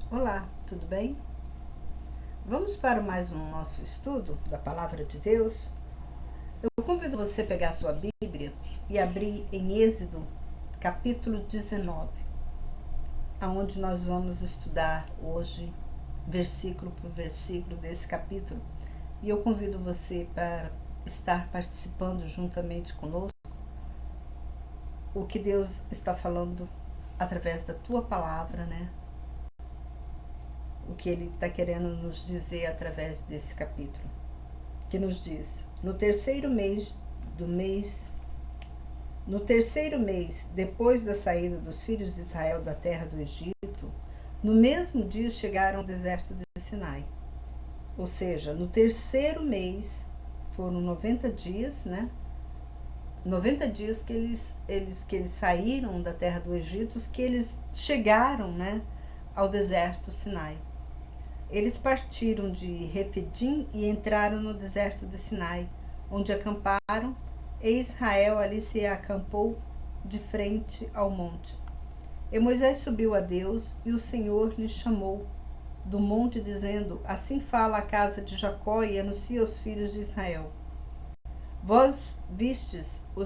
Olá, tudo bem? Vamos para mais um nosso estudo da Palavra de Deus. Eu convido você a pegar sua Bíblia e abrir em Êxodo, capítulo 19, aonde nós vamos estudar hoje, versículo por versículo desse capítulo. E eu convido você para estar participando juntamente conosco o que Deus está falando através da tua palavra, né? O que Ele está querendo nos dizer através desse capítulo, que nos diz: no terceiro mês, depois da saída dos filhos de Israel da terra do Egito, no mesmo dia chegaram ao deserto de Sinai. Ou seja, no terceiro mês, foram 90 dias, né? 90 dias que eles saíram da terra do Egito, que eles chegaram, né, ao deserto Sinai. Eles partiram de Refidim e entraram no deserto de Sinai, onde acamparam, e Israel ali se acampou de frente ao monte. E Moisés subiu a Deus, e o Senhor lhe chamou do monte, dizendo: assim fala a casa de Jacó e anuncia aos filhos de Israel: vós vistes o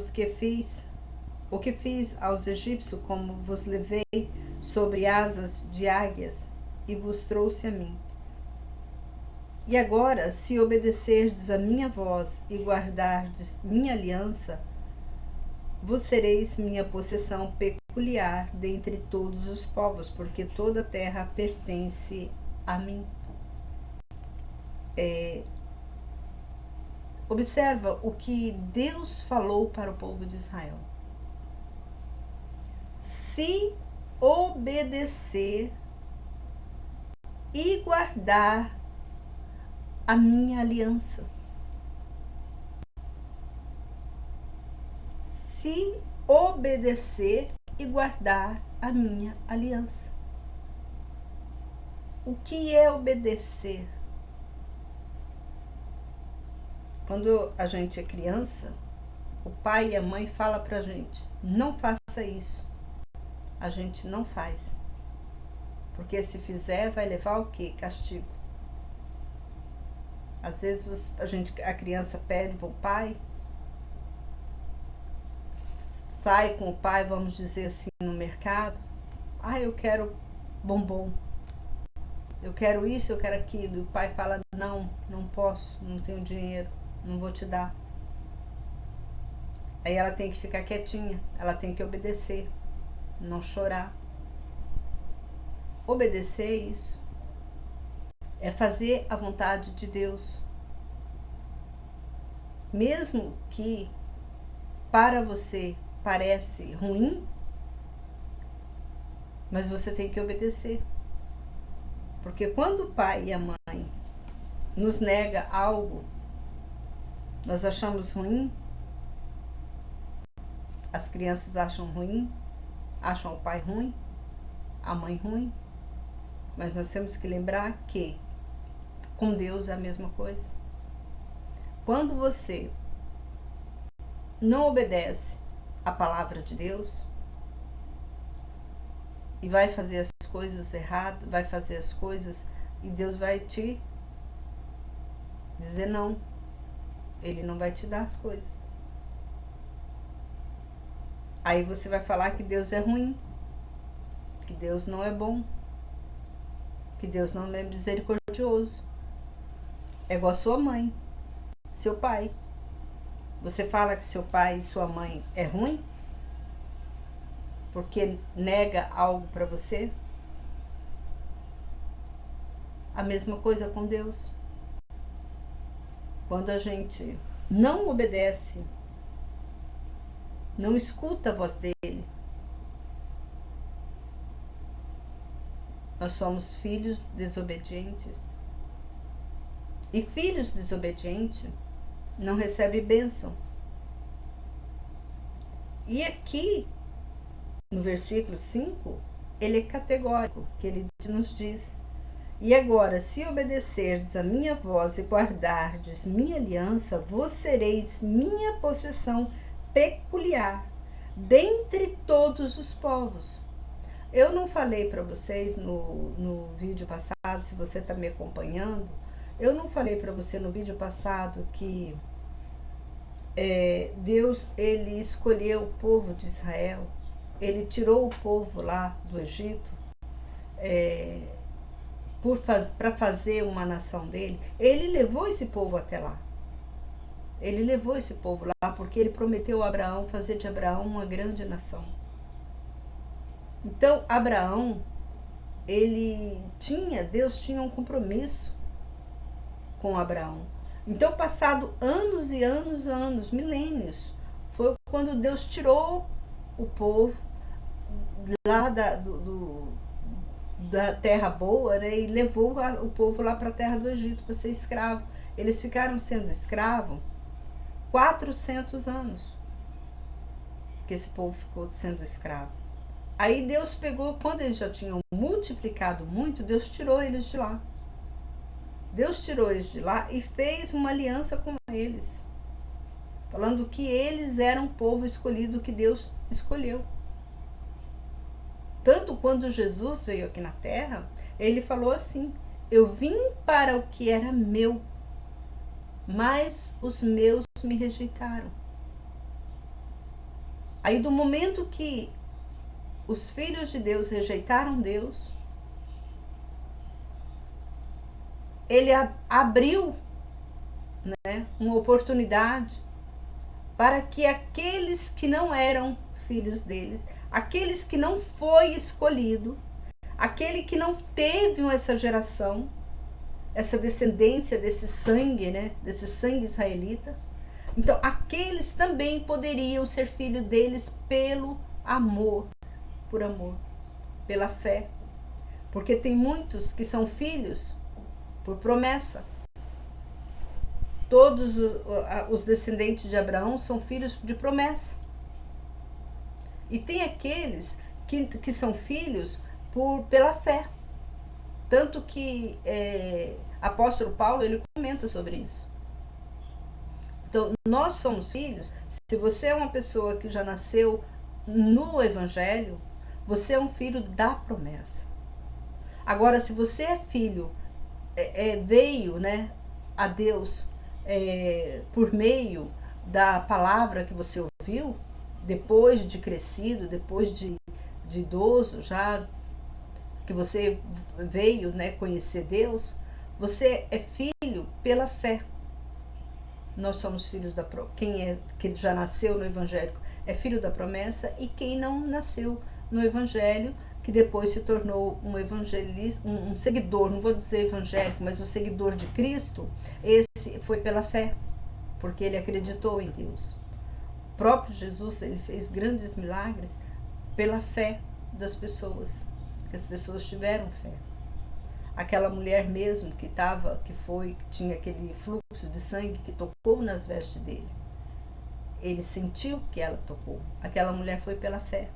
que fiz aos egípcios, como vos levei sobre asas de águias e vos trouxe a mim. E agora, se obedecerdes a minha voz e guardardes minha aliança, vos sereis minha possessão peculiar dentre todos os povos, porque toda a terra pertence a mim. Observa o que Deus falou para o povo de Israel. Se obedecer e guardar a minha aliança. Se obedecer e guardar a minha aliança. O que é obedecer? Quando a gente é criança, o pai e a mãe falam pra gente: não faça isso. A gente não faz. Porque se fizer, vai levar o quê? Castigo. Às vezes a criança pede pro pai, sai com o pai, vamos dizer assim, no mercado: eu quero bombom, eu quero isso, eu quero aquilo. E o pai fala: não posso, não tenho dinheiro, não vou te dar. Aí ela tem que ficar quietinha, ela tem que obedecer, não chorar. Obedecer é isso, é fazer a vontade de Deus. Mesmo que para você parece ruim, mas você tem que obedecer. Porque quando o pai e a mãe nos nega algo, nós achamos ruim, as crianças acham ruim, acham o pai ruim, a mãe ruim, mas nós temos que lembrar que com Deus é a mesma coisa. Quando você não obedece a palavra de Deus e vai fazer as coisas erradas, vai fazer as coisas e Deus vai te dizer não. Ele não vai te dar as coisas. Aí você vai falar que Deus é ruim, que Deus não é bom, que Deus não é misericordioso. É igual a sua mãe, seu pai. Você fala que seu pai e sua mãe é ruim porque nega algo para você? A mesma coisa com Deus. Quando a gente não obedece, não escuta a voz dele, nós somos filhos desobedientes. E filhos desobedientes não recebem bênção. E aqui, no versículo 5, ele é categórico, que ele nos diz: e agora, se obedecerdes a minha voz e guardardes minha aliança, vos sereis minha possessão peculiar dentre todos os povos. Eu não falei para vocês no vídeo passado, se você está me acompanhando, eu não falei para você no vídeo passado que Deus, ele escolheu o povo de Israel, ele tirou o povo lá do Egito para fazer uma nação dele. Ele levou esse povo até lá. Ele levou esse povo lá porque ele prometeu a Abraão fazer de Abraão uma grande nação. Então, Abraão, Deus tinha um compromisso com Abraão. Então, passado anos e anos, milênios, foi quando Deus tirou o povo lá da terra boa, né, e levou o povo lá para a terra do Egito para ser escravo. Eles ficaram sendo escravos 400 anos que esse povo ficou sendo escravo. Aí Deus pegou, quando eles já tinham multiplicado muito, Deus tirou eles de lá. Deus tirou eles de lá e fez uma aliança com eles, falando que eles eram o povo escolhido que Deus escolheu. Tanto quando Jesus veio aqui na terra, ele falou assim: eu vim para o que era meu, mas os meus me rejeitaram. Aí, do momento que os filhos de Deus rejeitaram Deus, ele abriu, né, uma oportunidade para que aqueles que não eram filhos deles, aqueles que não foi escolhido, aquele que não teve essa geração, essa descendência desse sangue, né, desse sangue israelita, então aqueles também poderiam ser filhos deles pelo amor, por amor, pela fé, porque tem muitos que são filhos por promessa. Todos os descendentes de Abraão são filhos de promessa. E tem aqueles que são filhos pela fé. Tanto que apóstolo Paulo, ele comenta sobre isso. Então, nós somos filhos. Se você é uma pessoa que já nasceu no Evangelho, você é um filho da promessa. Agora, se você é filho, veio, né, a Deus por meio da palavra que você ouviu, depois de crescido, depois de idoso, já que você veio, né, conhecer Deus, você é filho pela fé. Nós somos filhos da promessa. Que já nasceu no Evangelho é filho da promessa, e quem não nasceu no Evangelho, que depois se tornou um evangelista, um seguidor, não vou dizer evangélico, mas um seguidor de Cristo, esse foi pela fé, porque ele acreditou em Deus. O próprio Jesus, ele fez grandes milagres pela fé das pessoas, que as pessoas tiveram fé. Aquela mulher mesmo que tinha aquele fluxo de sangue, que tocou nas vestes dele, ele sentiu que ela tocou. Aquela mulher foi pela fé.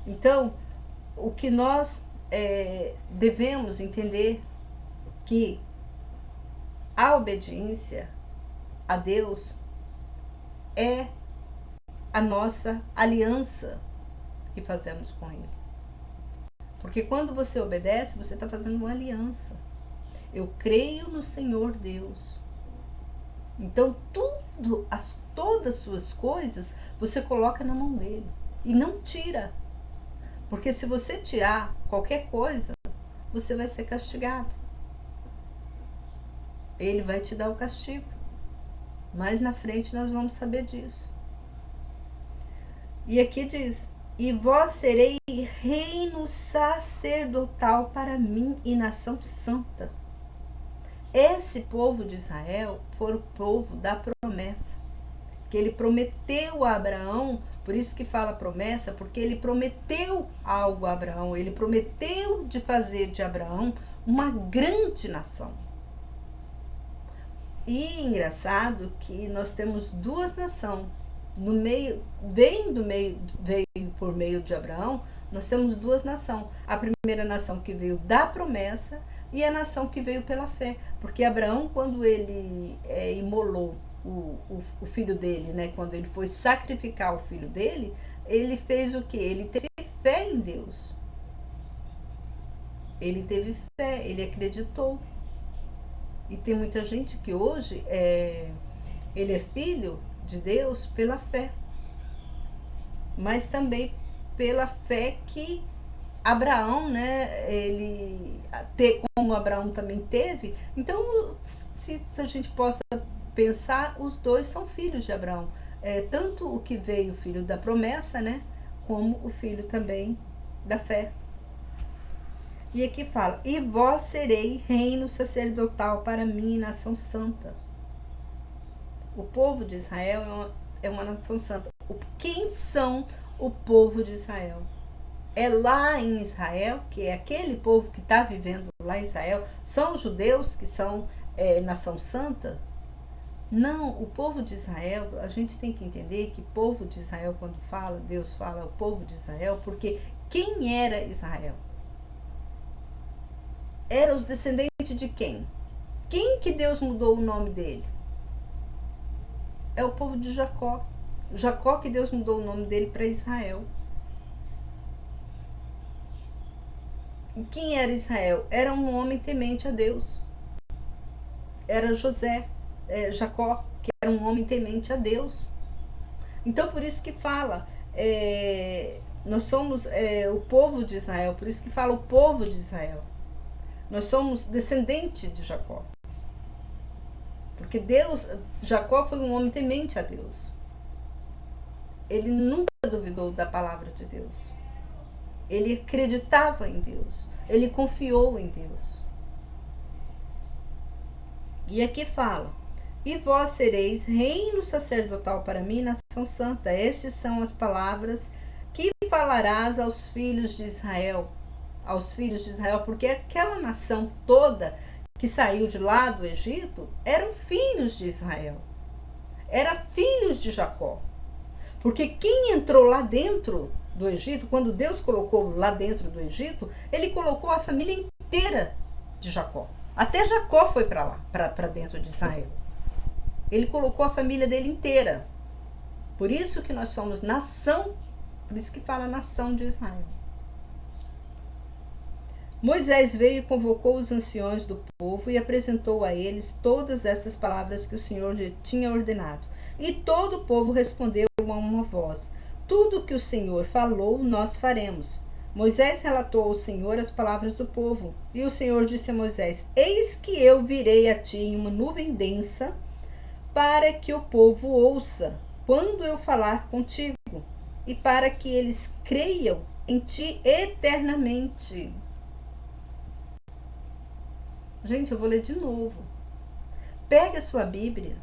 Então, o que nós devemos entender que a obediência a Deus é a nossa aliança que fazemos com Ele. Porque quando você obedece, você está fazendo uma aliança. Eu creio no Senhor Deus. Então, todas as suas coisas, você coloca na mão dele. E não tira. Porque se você tirar qualquer coisa, você vai ser castigado. Ele vai te dar o castigo. Mais na frente nós vamos saber disso. E aqui diz: e vós serei reino sacerdotal para mim e nação santa. Esse povo de Israel foi o povo da promessa, que ele prometeu a Abraão. Por isso que fala promessa, porque ele prometeu algo a Abraão, ele prometeu de fazer de Abraão uma grande nação. E engraçado que nós temos duas nações. Veio por meio de Abraão, nós temos duas nações. A primeira nação que veio da promessa e a nação que veio pela fé. Porque Abraão, quando ele imolou o filho dele, né, quando ele foi sacrificar o filho dele, ele fez o quê? Ele teve fé em Deus. Ele teve fé, ele acreditou. E tem muita gente que hoje ele é filho de Deus pela fé, mas também pela fé que Abraão, né, como Abraão também teve. Então, se a gente possa pensar, os dois são filhos de Abraão. Tanto o que veio o filho da promessa, né, como o filho também da fé. E aqui fala: e vós serei reino sacerdotal para mim, nação santa. O povo de Israel é uma nação santa. Quem são o povo de Israel? É lá em Israel, que é aquele povo que está vivendo lá em Israel, são os judeus que são nação santa? Não, o povo de Israel, a gente tem que entender que povo de Israel, quando fala, Deus fala o povo de Israel, porque quem era Israel? Eram os descendentes de quem? Quem que Deus mudou o nome dele? É o povo de Jacó. Jacó que Deus mudou o nome dele para Israel. Quem era Israel? Era um homem temente a Deus. Era Jacó, que era um homem temente a Deus. Então, por isso que fala, nós somos o povo de Israel, por isso que fala o povo de Israel. Nós somos descendentes de Jacó. Porque Jacó foi um homem temente a Deus. Ele nunca duvidou da palavra de Deus. Ele acreditava em Deus. Ele confiou em Deus. E aqui fala: e vós sereis reino sacerdotal para mim, nação santa. Estas são as palavras que falarás aos filhos de Israel. Aos filhos de Israel, porque aquela nação toda que saiu de lá do Egito eram filhos de Israel. Eram filhos de Jacó. Porque quem entrou lá dentro do Egito, quando Deus colocou lá dentro do Egito, ele colocou a família inteira de Jacó. Até Jacó foi para lá, para dentro de Israel. Ele colocou a família dele inteira. Por isso que nós somos nação, por isso que fala nação de Israel. Moisés veio e convocou os anciões do povo e apresentou a eles todas essas palavras que o Senhor lhe tinha ordenado. E todo o povo respondeu a uma voz: tudo o que o Senhor falou, nós faremos. Moisés relatou ao Senhor as palavras do povo. E o Senhor disse a Moisés: eis que eu virei a ti em uma nuvem densa, para que o povo ouça quando eu falar contigo, e para que eles creiam em ti eternamente. Gente, eu vou ler de novo. Pegue a sua Bíblia.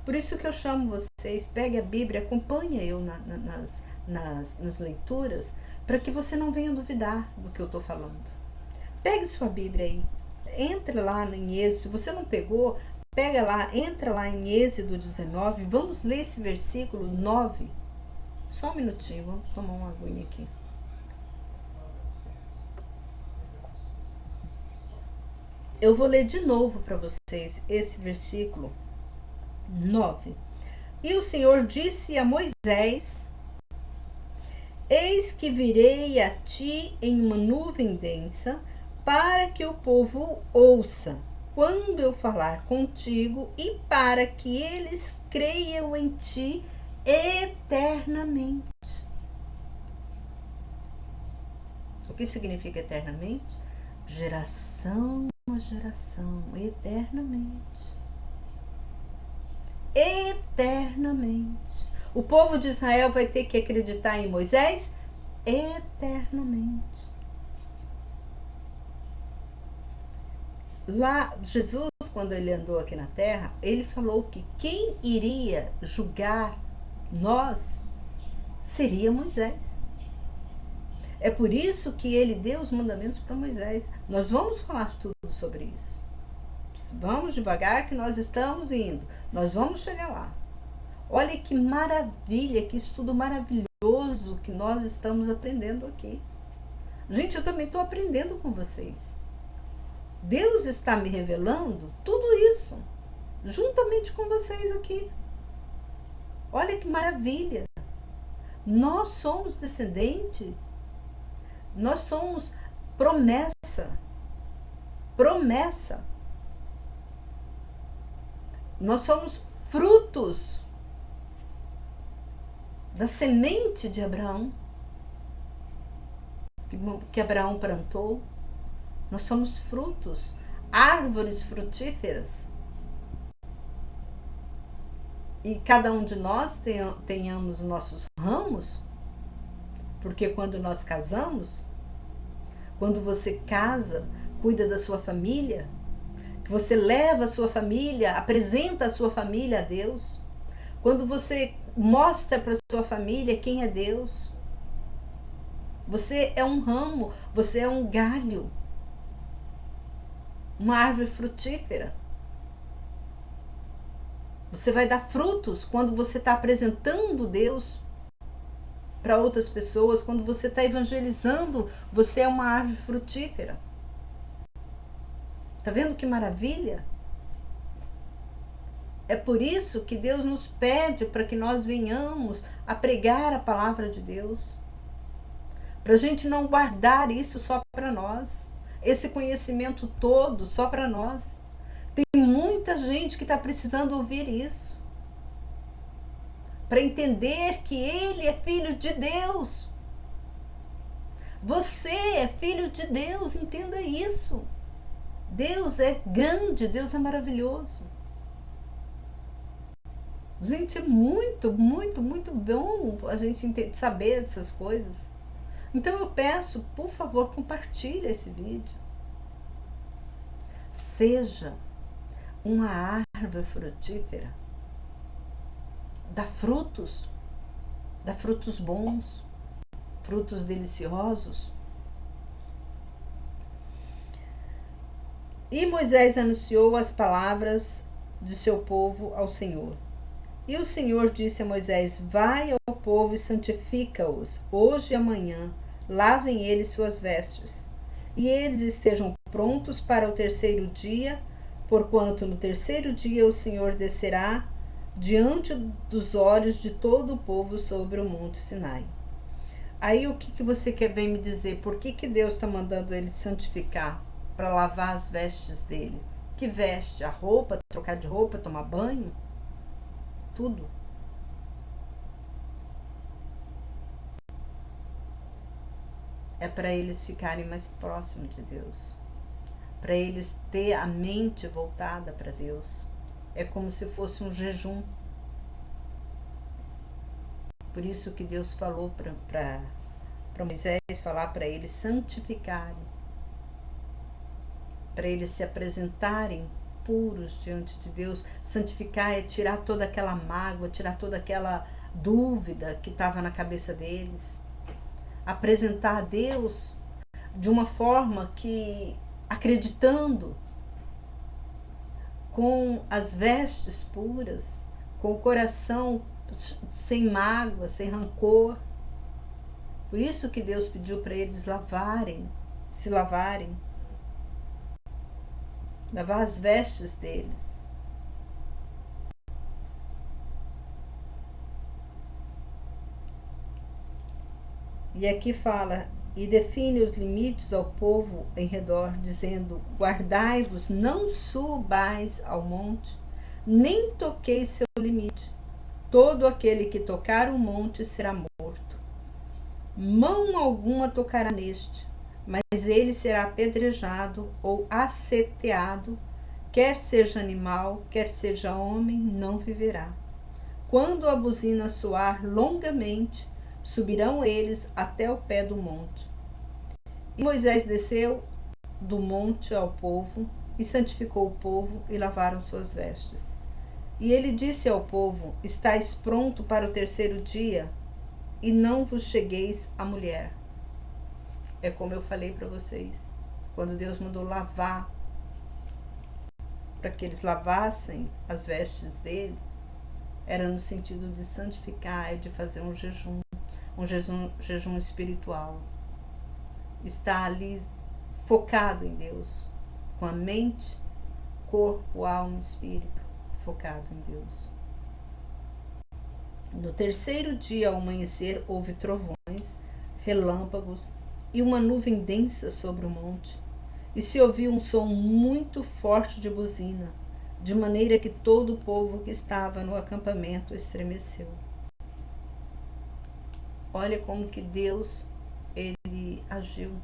Por isso que eu chamo vocês, pegue a Bíblia, acompanhe eu nas leituras, para que você não venha duvidar do que eu estou falando. Pegue sua Bíblia aí, entre lá em Êxodo. Se você não pegou, pega lá, entra lá em Êxodo 19, vamos ler esse versículo 9. Só um minutinho, vamos tomar uma aguinha aqui. Eu vou ler de novo para vocês esse versículo 9. E o Senhor disse a Moisés: eis que virei a ti em uma nuvem densa, para que o povo ouça quando eu falar contigo, e para que eles creiam em ti eternamente. O que significa eternamente? Geração a geração, eternamente. Eternamente. O povo de Israel vai ter que acreditar em Moisés eternamente. Lá, Jesus, quando ele andou aqui na terra, ele falou que quem iria julgar nós seria Moisés. É por isso que ele deu os mandamentos para Moisés. Nós vamos falar tudo sobre isso. Vamos devagar que nós estamos indo. Nós vamos chegar lá. Olha que maravilha, que estudo maravilhoso que nós estamos aprendendo aqui. Gente, eu também estou aprendendo com vocês. Deus está me revelando tudo isso, juntamente com vocês aqui. Olha que maravilha. Nós somos descendentes. Nós somos promessa. Promessa. Nós somos frutos da semente de Abraão, que Abraão plantou. Nós somos frutos, árvores frutíferas. E cada um de nós tenhamos nossos ramos, porque quando nós casamos, quando você casa, cuida da sua família, que você leva a sua família, apresenta a sua família a Deus, quando você mostra para a sua família quem é Deus, você é um ramo, você é um galho, uma árvore frutífera. Você vai dar frutos quando você está apresentando Deus para outras pessoas, quando você está evangelizando, você é uma árvore frutífera. Tá vendo que maravilha? É por isso que Deus nos pede para que nós venhamos a pregar a palavra de Deus. Para a gente não guardar isso só para nós, esse conhecimento todo só para nós. Tem muita gente que está precisando ouvir isso, para entender que ele é filho de Deus. Você é filho de Deus, entenda isso. Deus é grande, Deus é maravilhoso. Gente, é muito, muito, muito bom a gente saber dessas coisas. Então eu peço, por favor, compartilhe esse vídeo. Seja uma árvore frutífera. Dá frutos bons, frutos deliciosos. E Moisés anunciou as palavras de seu povo ao Senhor. E o Senhor disse a Moisés: vai ao povo e santifica-os, hoje e amanhã, lavem eles suas vestes, e eles estejam prontos para o terceiro dia, porquanto no terceiro dia o Senhor descerá diante dos olhos de todo o povo sobre o monte Sinai. Aí o que você vem me dizer? Por que Deus está mandando ele santificar? Para lavar as vestes dele. Que veste? A roupa, trocar de roupa, tomar banho? Tudo. É para eles ficarem mais próximos de Deus. Para eles ter a mente voltada para Deus. É como se fosse um jejum. Por isso que Deus falou para Moisés falar para eles santificarem. Para eles se apresentarem puros diante de Deus. Santificar é tirar toda aquela mágoa, tirar toda aquela dúvida que estava na cabeça deles. Apresentar a Deus de uma forma que, acreditando, com as vestes puras, com o coração sem mágoa, sem rancor. Por isso que Deus pediu para eles se lavarem, lavar as vestes deles. E aqui fala, e define os limites ao povo em redor, dizendo: guardai-vos, não subais ao monte, nem toqueis seu limite. Todo aquele que tocar o monte será morto. Mão alguma tocará neste, mas ele será apedrejado ou aceteado, quer seja animal, quer seja homem, não viverá. Quando a buzina soar longamente, subirão eles até o pé do monte. E Moisés desceu do monte ao povo, e santificou o povo, e lavaram suas vestes. E ele disse ao povo: estáis pronto para o terceiro dia, e não vos chegueis à mulher. É como eu falei para vocês, quando Deus mandou lavar, para que eles lavassem as vestes dele, era no sentido de santificar, de fazer um jejum espiritual. Está ali focado em Deus, com a mente, corpo, alma e espírito focado em Deus. No terceiro dia ao amanhecer houve trovões, relâmpagos e uma nuvem densa sobre o monte, e se ouvia um som muito forte de buzina, de maneira que todo o povo que estava no acampamento estremeceu. Olha como que Deus, ele agiu,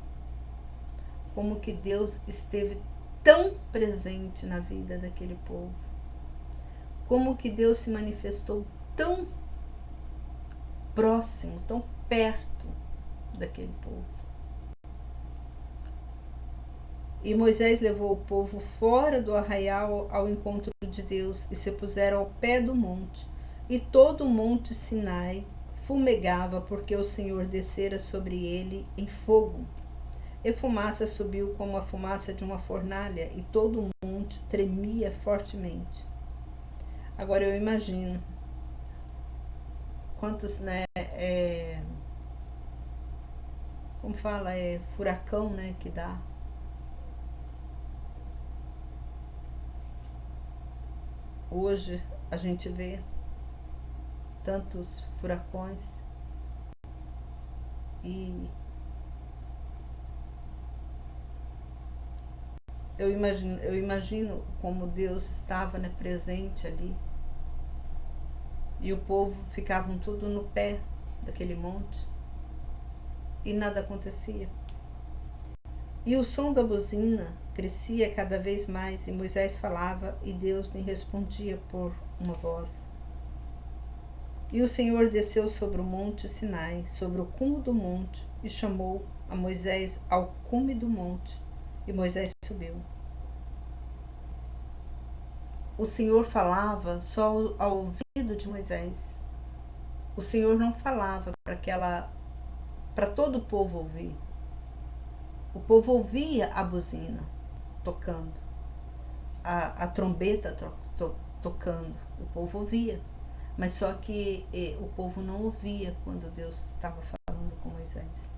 como que Deus esteve tão presente na vida daquele povo, como que Deus se manifestou tão próximo, tão perto daquele povo. E Moisés levou o povo fora do arraial ao encontro de Deus e se puseram ao pé do monte. E todo o monte Sinai fumegava, porque o Senhor descera sobre ele em fogo. E fumaça subiu como a fumaça de uma fornalha, e todo o monte tremia fortemente. Agora eu imagino quantos, como fala, furacão, que dá. Hoje a gente vê tantos furacões e eu imagino como Deus estava, presente ali, e o povo ficavam tudo no pé daquele monte e nada acontecia. E o som da buzina crescia cada vez mais, e Moisés falava e Deus lhe respondia por uma voz. E o Senhor desceu sobre o monte Sinai, sobre o cume do monte, e chamou a Moisés ao cume do monte, e Moisés subiu. O Senhor falava só ao ouvido de Moisés. O Senhor não falava para todo o povo ouvir. O povo ouvia a buzina tocando, a trombeta tocando, o povo ouvia. Mas só que o povo não ouvia quando Deus estava falando com Moisés.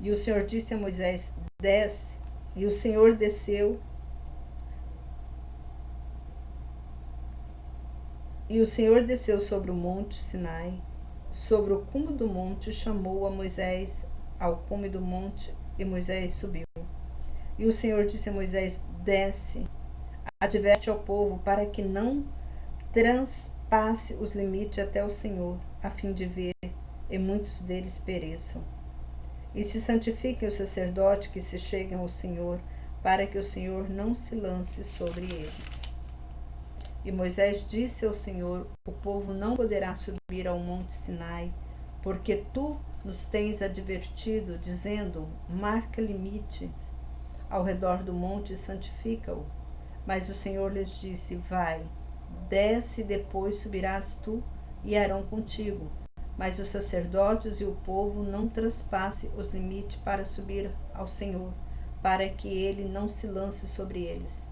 E o Senhor disse a Moisés: desce. E o Senhor desceu. E o Senhor desceu sobre o monte Sinai, sobre o cume do monte, e chamou a Moisés ao cume do monte, e Moisés subiu. E o Senhor disse a Moisés: desce, adverte ao povo para que não transpasse os limites até o Senhor, a fim de ver, e muitos deles pereçam. E se santifiquem os sacerdotes que se cheguem ao Senhor, para que o Senhor não se lance sobre eles. E Moisés disse ao Senhor: o povo não poderá subir ao monte Sinai, porque tu nos tens advertido, dizendo: marca limites ao redor do monte e santifica-o. Mas o Senhor lhes disse: vai, desce, e depois subirás tu e Arão contigo. Mas os sacerdotes e o povo não traspassem os limites para subir ao Senhor, para que ele não se lance sobre eles.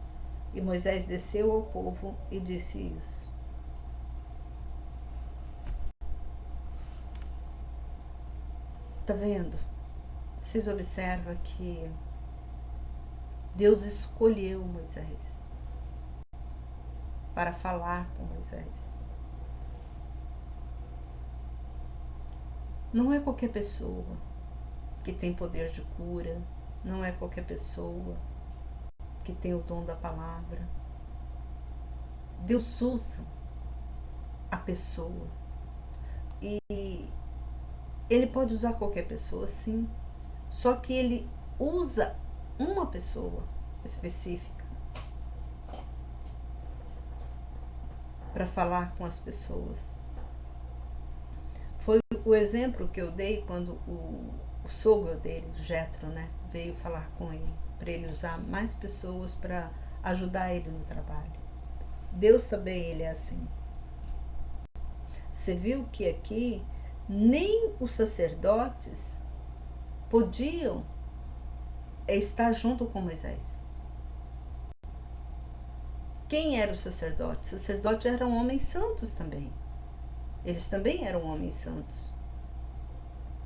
E Moisés desceu ao povo e disse isso. Tá vendo? Vocês observam que Deus escolheu Moisés para falar com Moisés. Não é qualquer pessoa que tem poder de cura, não é qualquer pessoa que tem o dom da palavra. Deus usa a pessoa. E ele pode usar qualquer pessoa, sim. Só que ele usa uma pessoa específica para falar com as pessoas. Foi o exemplo que eu dei quando o sogro dele, Jetro, veio falar com ele, para ele usar mais pessoas para ajudar ele no trabalho. Deus também, ele é assim. Você viu que aqui nem os sacerdotes podiam estar junto com Moisés. Quem era o sacerdote? Os sacerdotes eram homens santos também. Eles também eram homens santos.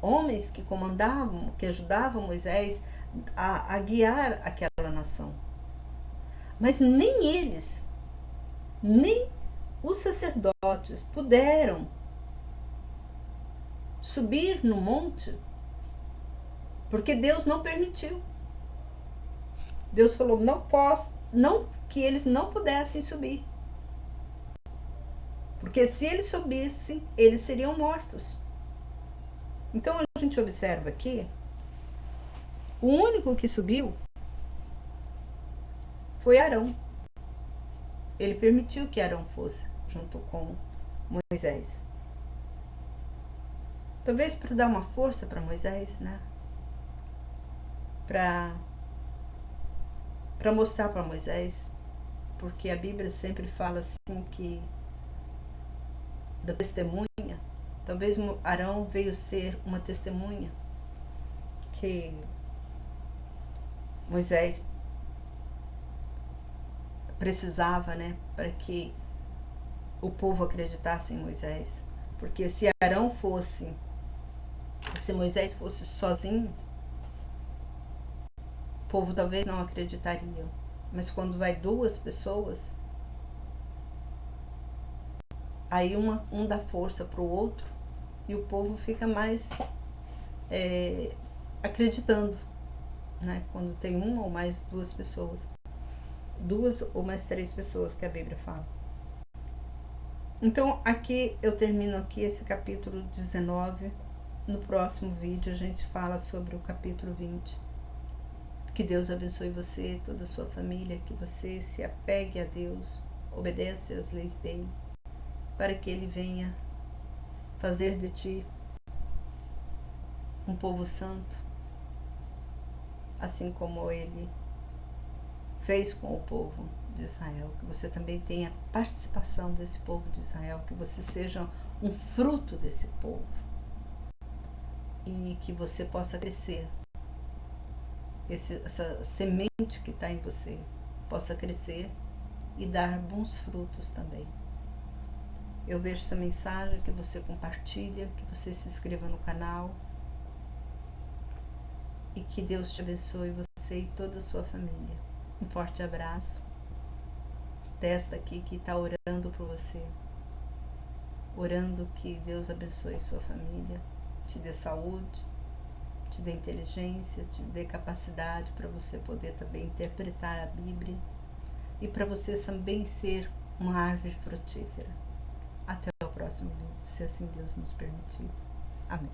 Homens que comandavam, que ajudavam Moisés a guiar aquela nação. Mas nem eles, nem os sacerdotes puderam subir no monte Porque Deus não permitiu. Deus falou não que eles não pudessem subir. Porque se eles subissem, eles seriam mortos. Então a gente observa aqui, o único que subiu foi Arão. Ele permitiu que Arão fosse junto com Moisés. Talvez para dar uma força para Moisés, né? Para mostrar para Moisés, porque a Bíblia sempre fala assim que da testemunha, talvez Arão veio ser uma testemunha que Moisés precisava, né, para que o povo acreditasse em Moisés. Porque se Moisés fosse sozinho, o povo talvez não acreditaria. Mas quando vai duas pessoas, aí um dá força para o outro e o povo fica mais acreditando, né? Quando tem uma ou mais duas pessoas. 2 ou mais 3 pessoas que a Bíblia fala. Então aqui eu termino aqui esse capítulo 19. No próximo vídeo a gente fala sobre o capítulo 20. Que Deus abençoe você, toda a sua família, que você se apegue a Deus, obedeça às leis dele, para que ele venha fazer de ti um povo santo, assim como ele fez com o povo de Israel. Que você também tenha participação desse povo de Israel, que você seja um fruto desse povo e que você possa crescer. Essa semente que está em você possa crescer e dar bons frutos também. Eu deixo essa mensagem, que você compartilha, que você se inscreva no canal e que Deus te abençoe, você e toda a sua família. Um forte abraço desta aqui que está orando por você, orando que Deus abençoe sua família, te dê saúde, te dê inteligência, te dê capacidade para você poder também interpretar a Bíblia e para você também ser uma árvore frutífera. Até o próximo vídeo, se assim Deus nos permitir. Amém.